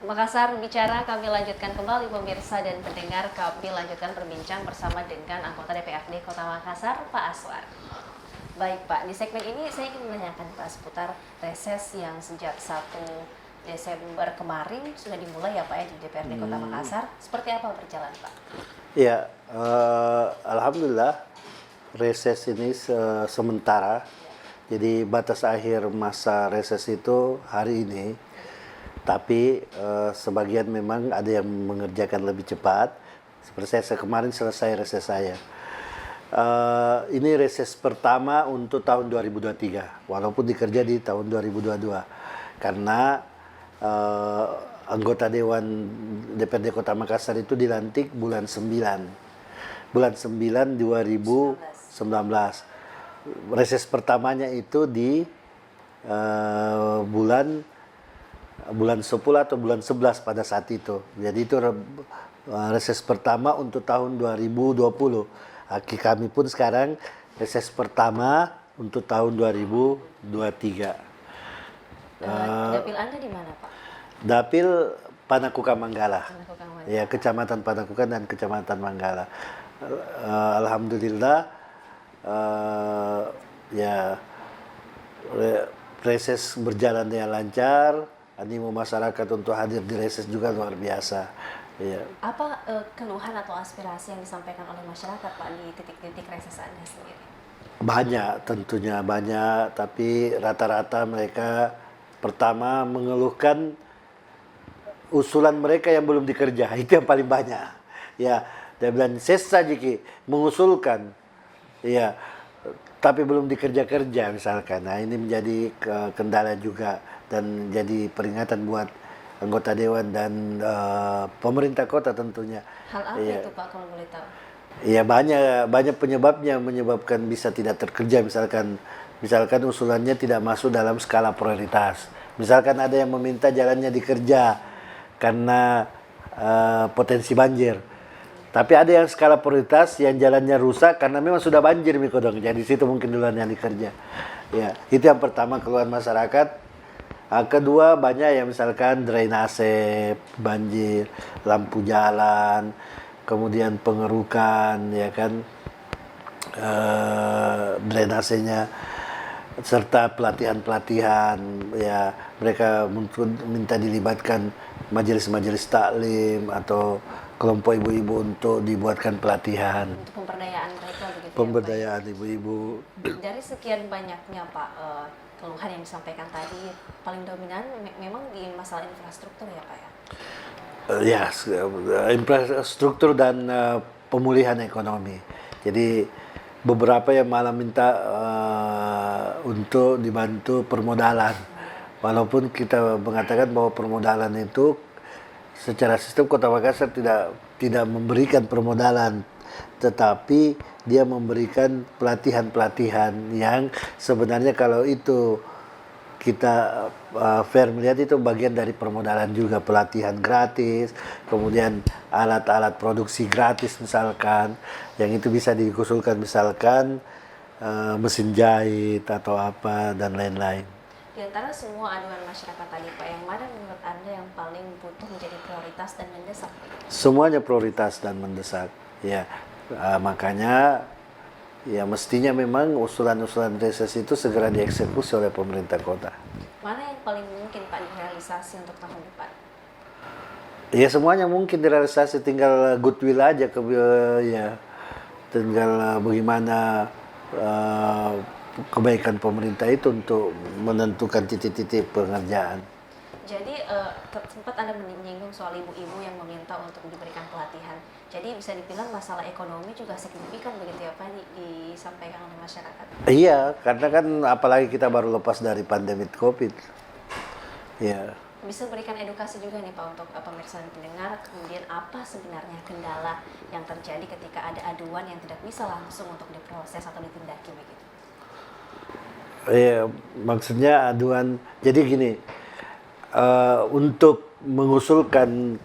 Makassar bicara, kami lanjutkan kembali pemirsa dan pendengar. Kami lanjutkan berbincang bersama dengan anggota DPRD Kota Makassar, Pak Aswar. Baik Pak, di segmen ini saya ingin menanyakan Pak seputar reses yang sejak 1 Desember kemarin sudah dimulai ya Pak ya di DPRD Kota Makassar. Seperti apa berjalan Pak? Ya, alhamdulillah reses ini sementara. Jadi batas akhir masa reses itu hari ini. Tapi sebagian memang ada yang mengerjakan lebih cepat. Seperti saya kemarin selesai reses saya. Ini reses pertama untuk tahun 2023, walaupun dikerja di tahun 2022. Karena anggota Dewan DPRD Kota Makassar itu dilantik bulan 9. Bulan 9 2019. Reses pertamanya itu di bulan 10 atau bulan 11 pada saat itu. Jadi itu reses pertama untuk tahun 2020. Kami pun sekarang reses pertama untuk tahun 2023. Dapil Anda di mana, Pak? Dapil Panakukan Manggala. Panakukan Manggala. Ya, Kecamatan Panakukan dan Kecamatan Manggala. Alhamdulillah reses berjalan dengan lancar. Animo masyarakat untuk hadir di reses juga luar biasa. Ya. Apa keluhan atau aspirasi yang disampaikan oleh masyarakat Pak di titik-titik reses Anda sendiri? Banyak, tentunya banyak, tapi rata-rata mereka pertama mengeluhkan usulan mereka yang belum dikerja, itu yang paling banyak. Ya, dia bilang sesa jiki mengusulkan, ya, tapi belum dikerja-kerja misalkan. Nah, ini menjadi kendala juga dan jadi peringatan buat anggota dewan dan pemerintah kota tentunya. Hal apa ya. itu Pak kalau boleh tahu? Ya, banyak penyebabnya menyebabkan bisa tidak terkerja, misalkan usulannya tidak masuk dalam skala prioritas. Misalkan ada yang meminta jalannya dikerja karena potensi banjir. Tapi ada yang skala prioritas yang jalannya rusak karena memang sudah banjir Mikodong. Jadi situ mungkin duluan yang dikerja. Ya, itu yang pertama keluhan masyarakat. Kedua banyak yang misalkan drainase, banjir, lampu jalan, kemudian pengerukan, ya kan, drainasenya, serta pelatihan-pelatihan. Ya, mereka minta dilibatkan majelis-majelis taklim atau kelompok ibu-ibu untuk dibuatkan pelatihan. Untuk pemberdayaan mereka begitu. Pemberdayaan ibu-ibu. Dari sekian banyaknya Pak keluhan yang disampaikan tadi, paling dominan memang di masalah infrastruktur ya Pak ya? Ya, infrastruktur dan pemulihan ekonomi. Jadi beberapa yang malah minta untuk dibantu permodalan. Walaupun kita mengatakan bahwa permodalan itu secara sistem Kota Makassar tidak memberikan permodalan, tetapi dia memberikan pelatihan-pelatihan yang sebenarnya kalau itu kita fair melihat itu bagian dari permodalan juga, pelatihan gratis, kemudian alat-alat produksi gratis misalkan, yang itu bisa dikusulkan misalkan mesin jahit atau apa dan lain-lain. Di antara semua aduan masyarakat tadi Pak, yang mana menurut Anda yang paling butuh menjadi prioritas dan mendesak? Semuanya prioritas dan mendesak. Ya, makanya ya mestinya memang usulan-usulan reses itu segera dieksekusi oleh pemerintah kota. Mana yang paling mungkin Pak direalisasi untuk tahun depan? Ya semuanya mungkin direalisasi, tinggal goodwill aja ya, tinggal bagaimana kebaikan pemerintah itu untuk menentukan titik-titik pengerjaan. Jadi sempat Anda menyinggung soal ibu-ibu yang meminta untuk diberikan pelatihan. Jadi bisa dibilang masalah ekonomi juga signifikan begitu ya Pak disampaikan oleh masyarakat. Iya, karena kan apalagi kita baru lepas dari pandemi COVID. Ya. Bisa berikan edukasi juga nih Pak untuk pemirsa dan pendengar, kemudian apa sebenarnya kendala yang terjadi ketika ada aduan yang tidak bisa langsung untuk diproses atau ditindaki begitu. Iya, maksudnya aduan. Jadi gini, untuk mengusulkan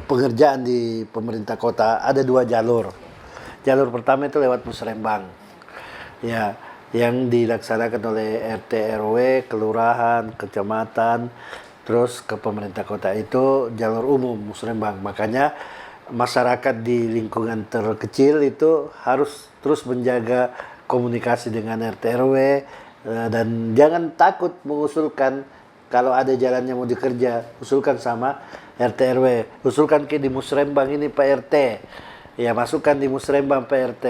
pengerjaan di pemerintah kota ada 2 jalur. Jalur pertama itu lewat musrembang, ya, yang dilaksanakan oleh RT RW, kelurahan, kecamatan, terus ke pemerintah kota itu jalur umum musrembang. Makanya masyarakat di lingkungan terkecil itu harus terus menjaga komunikasi dengan RT RW, dan jangan takut mengusulkan kalau ada jalannya mau dikerja, usulkan sama RT RW, usulkan ke di musrembang ini Pak RT. Ya, masukkan di musrembang Pak RT.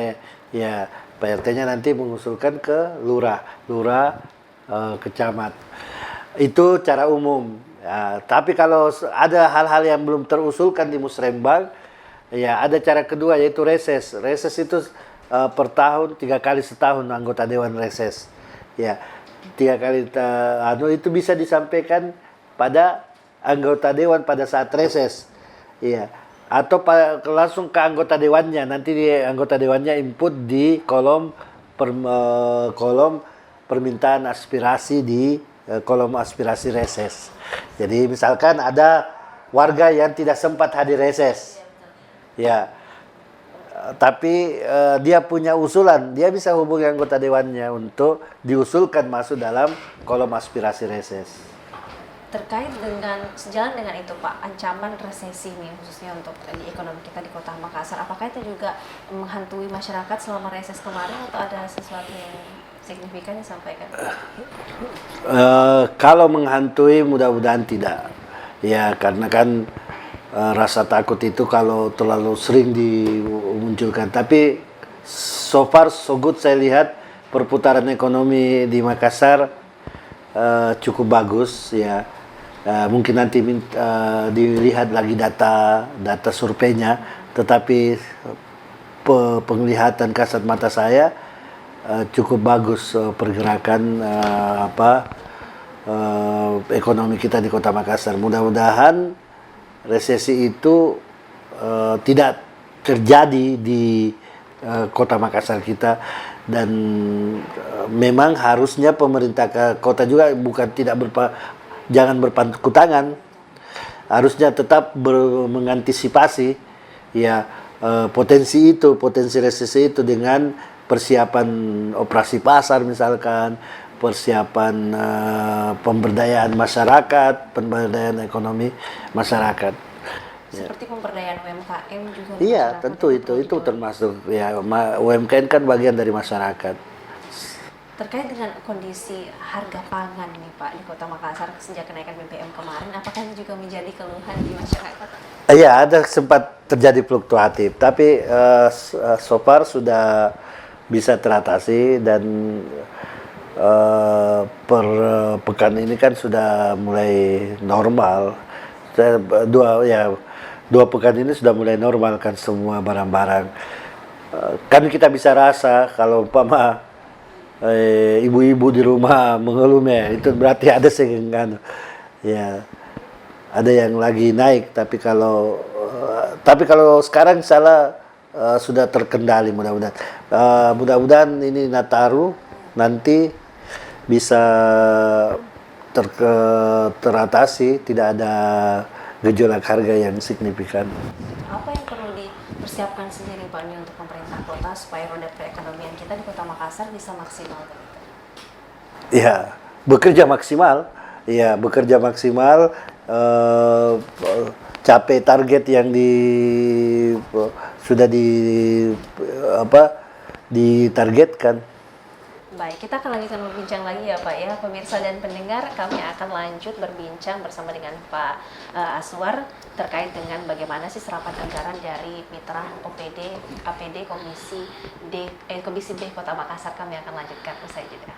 Ya, Pak RT-nya nanti mengusulkan ke lurah, kecamat. Itu cara umum. Ya, tapi kalau ada hal-hal yang belum terusulkan di musrembang, ya ada cara kedua yaitu reses. Reses itu per tahun 3 kali setahun anggota dewan reses. Ya, 3 kali itu bisa disampaikan pada anggota dewan pada saat reses. Iya. Atau langsung ke anggota dewannya. Nanti anggota dewannya input di kolom kolom permintaan aspirasi di kolom aspirasi reses. Jadi misalkan ada warga yang tidak sempat hadir reses. Ya. Tapi dia punya usulan, dia bisa hubungi anggota dewannya untuk diusulkan masuk dalam kolom aspirasi reses. Terkait dengan sejalan dengan itu Pak, ancaman resesi nih khususnya untuk di ekonomi kita di Kota Makassar, apakah itu juga menghantui masyarakat selama reses kemarin atau ada sesuatu yang signifikan disampaikan? Kalau menghantui mudah-mudahan tidak. Ya, karena kan rasa takut itu kalau terlalu sering dimunculkan. Tapi so far so good saya lihat perputaran ekonomi di Makassar cukup bagus ya. Mungkin nanti dilihat lagi data surveinya, tetapi penglihatan kasat mata saya cukup bagus pergerakan ekonomi kita di Kota Makassar. Mudah-mudahan resesi itu tidak terjadi di Kota Makassar kita, dan memang harusnya pemerintah kota juga jangan berpangku tangan, harusnya tetap mengantisipasi ya potensi resesi itu dengan persiapan operasi pasar misalkan, persiapan pemberdayaan masyarakat, pemberdayaan ekonomi masyarakat. Seperti pemberdayaan UMKM juga. Iya, tentu itu termasuk ya, UMKM kan bagian dari masyarakat. Terkait dengan kondisi harga pangan nih Pak di Kota Makassar sejak kenaikan BBM kemarin, apakah ini juga menjadi keluhan di masyarakat? Iya, ada sempat terjadi fluktuatif, tapi so far sudah bisa teratasi, dan per pekan ini kan sudah mulai normal. Dua pekan ini sudah mulai normal kan semua barang-barang. Kan kita bisa rasa kalau umpama ibu-ibu di rumah mengeluh ya, itu berarti ada sehingga ya ada yang lagi naik. Tapi kalau sekarang salah sudah terkendali, mudah-mudahan ini Nataru nanti bisa teratasi, tidak ada gejolak harga yang signifikan. Apa yang perlu dipersiapkan sendiri Pak ini untuk pemerintah kota supaya roda perekonomian kita di Kota Makassar bisa maksimal? Ya, bekerja maksimal. Ya, bekerja maksimal, capai target yang sudah ditargetkan. Baik, kita akan lanjutkan berbincang lagi ya Pak ya, pemirsa dan pendengar. Kami akan lanjut berbincang bersama dengan Pak Aswar terkait dengan bagaimana sih serapan anggaran dari mitra OPD, APD Komisi B Kota Makassar. Kami akan lanjutkan usai jeda.